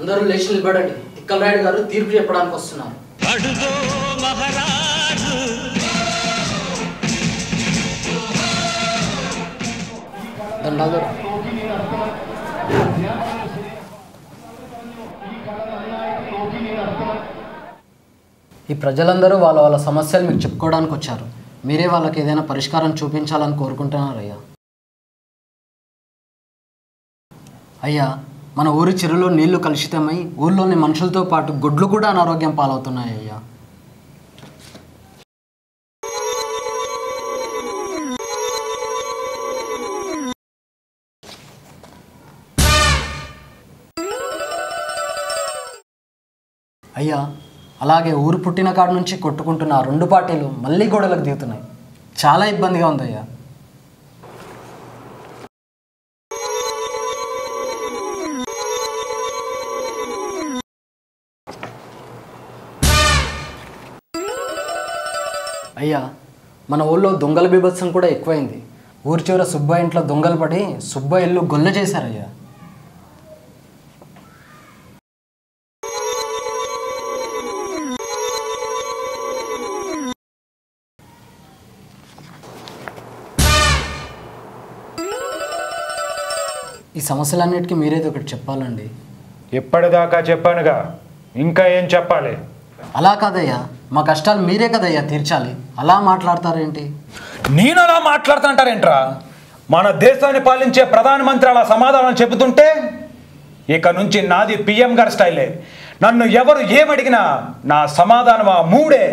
అందరూ లేచి నిలబడండి. తిక్కలరాయుడు గారు తీర్పు చెప్పడానికి వస్తున్నారు. దండాలు. ఈ ప్రజలందరూ వాళ్ళ వాళ్ళ సమస్యలు మీకు చెప్పుకోవడానికి వచ్చారు. మీరే వాళ్ళకి ఏదైనా పరిష్కారం చూపించాలని కోరుకుంటున్నారయ్యా. అయ్యా, మన ఊరి చెరువులో నీళ్లు కలుషితమై ఊళ్ళోని మనుషులతో పాటు గుడ్లు కూడా అనారోగ్యం పాలవుతున్నాయి అయ్యా. అయ్యా, అలాగే ఊరు పుట్టిన కాడ నుంచి కొట్టుకుంటున్న ఆ రెండు పార్టీలు మళ్ళీ గొడవలకు దిగుతున్నాయి. చాలా ఇబ్బందిగా ఉందయ్యా. అయ్యా, మన ఊళ్ళో దొంగల బీభత్సం కూడా ఎక్కువైంది. ఊరి చివర సుబ్బ ఇంట్లో దొంగలు పడి సుబ్బ ఇల్లు గొల్ల చేశారయ్యా. ఈ సమస్యలన్నిటికీ మీరేదో ఒకటి చెప్పాలండి. ఎప్పటిదాకా చెప్పానుగా, ఇంకా ఏం చెప్పాలి? అలా కాదయ్యా, మా కష్టాలు మీరే కదయ్యా తీర్చాలి. అలా మాట్లాడతారేంటి? నేను అలా మాట్లాడుతుంటారేంట్రా? మన దేశాన్ని పాలించే ప్రధానమంత్రి అలా సమాధానం చెబుతుంటే ఇక నుంచి నాది పిఎం గారి స్టైలే. నన్ను ఎవరు ఏమడిగినా నా సమాధానం ఆ మూడే.